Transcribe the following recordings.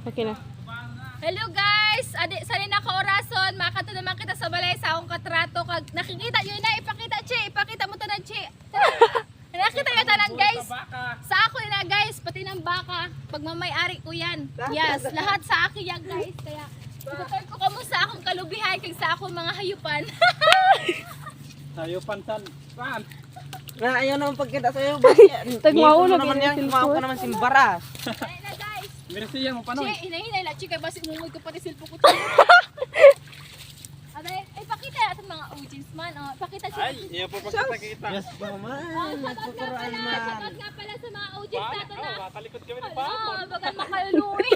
Okay na. Hello guys! Adi, sa rin ako orason, makato naman kita sa balay sa akong katrato. Kag nakikita nyo na, ipakita Che, ipakita mo tanan Che. Nakita nyo tanan guys. Sa ako na guys, pati ng baka. Pag mamay-ari ko yan. Yes, lahat sa akin yan guys. Kaya itutur ko kamo sa akong kalubihan kag sa akong mga hayupan. Hayupan saan? Na ayaw naman pagkita sa'yo. Tagmaulog naman yan, yan, kumaw ka naman simbaras. Ayun na guys. Meresiyan mo pa nun. Che, hinahinay la Che, kaya basi umungod ko pati silpo ko. Aday, ipakita natin mga audience man. Oh, ipakita Che. Ay, iya po pagkita-kita. Yes, naman. Nagpupuruan Shoutout man. nga pala sa mga audience natin na. Matalikod kami ng Ala, pamon. bagal makaluwi.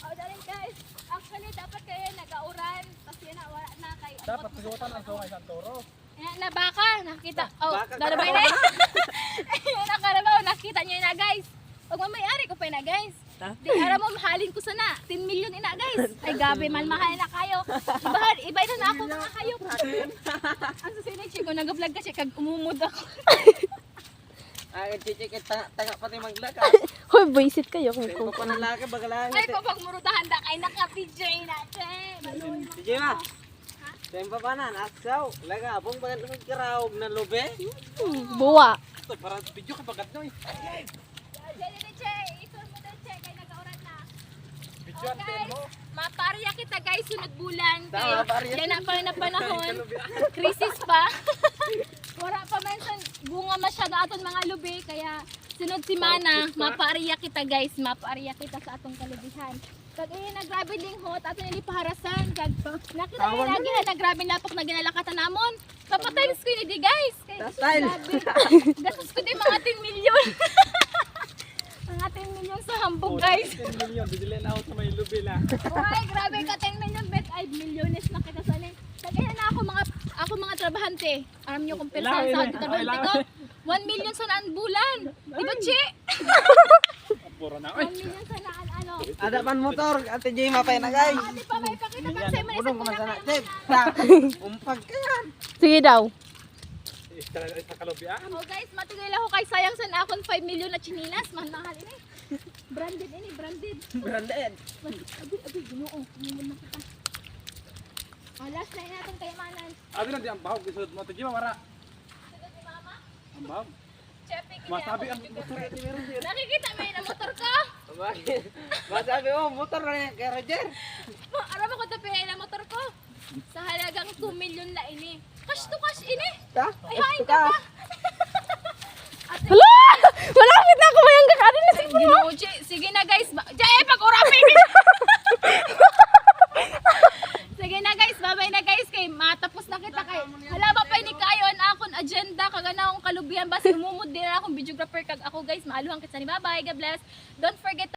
Oh, dali guys. Actually, dapat kayo nag-auran. Kasi na, wala na kayo. Dapat susuotan ang sungay sa toro. Ayan na baka, nakita. Oh, Baka darabay na. Ayan na karabaw, nakita nyo na guys. Pag mamayari ko pa na guys. Ha? Di ara mo mahalin ko sana. 10 million ina guys. Ay gabi man mahal na kayo. Iba na ako mga hayop. Ang susunod siya ko nag-vlog kasi kag umumod ako. Ay, chichik, tanga pati maglaka. Hoy, visit kayo. Ito pa ng laki, bagalaan. Ay ko pag murudahan da kay naka-PJ na che. Sige ma. Tempa pa na, naksaw. Laga, abong bagal ng karaog na lobe. Buwa. Ito, parang video ka bagat no eh. Dali ni che, isun mo din che kay nag-auran na. Video ang pen mo. Maparya kita guys sunod bulan kay Tama, parya. yan na pa na panahon. Krisis pa. Wala pa man sa bunga masyado aton mga lubi kaya sunod semana mapaarya kita guys, mapaarya kita sa atong kalubihan. Kag nagrabe ding hot ato nili paharasan kag nakita ni lagi na nagrabe lapok na ginalakatan namon. Papatimes ko ni di guys. Kay Style. gastos ko di mga 10 million. Mga 10 million sa hambog guys. 10 million, bigilin out sa may lubi na. Ay, grabe ka 10 million bet ay milyones na kita sa ni. Kaya na ako mga trabahante. Alam niyo kung persa Ilawin sa eh. trabahante ko. 1 million sa naan bulan. Di ba, Che? Puro na. 1 million sa naan ano. Ada man motor, ate Jay mapay na guys. Ate pa may pakita pa sa mga Budong ka man sana. Check. Umpag ka yan. Sige daw. Sa kalubian. Oh guys, matigil ako kay sayang sa akon 5 million na chinilas. Mahal ini. Branded ini, branded. Branded. Abi, ginoo. Mumon na kita. Last na natong kayamanan. Abi na di ang bahog isod mo. Tagi mawara. Sagot ni mama. Ang bahog. Chepe kini Masabi ako. ang motor ito meron din. Nakikita may na motor ka? Bakit? Masabi mo, motor na yan kay Roger. Aram ako tapos na motor ko. Sa halagang 2 million na ini. Cash to cash ini. Ta? Ay, hain ka pa. Hala! Malapit na ako mayang kakarin na siguro. Ginoo, Che. Sige na guys. Pag-urapin. Sige na guys. Bye-bye na guys. Kay matapos na kita kay. Hala ba pa ni kayo ang akong agenda. Kagana akong kalubihan. Basta umumod din akong videographer kag ako guys. Maaluhan kita ni bye-bye. God bless. Don't forget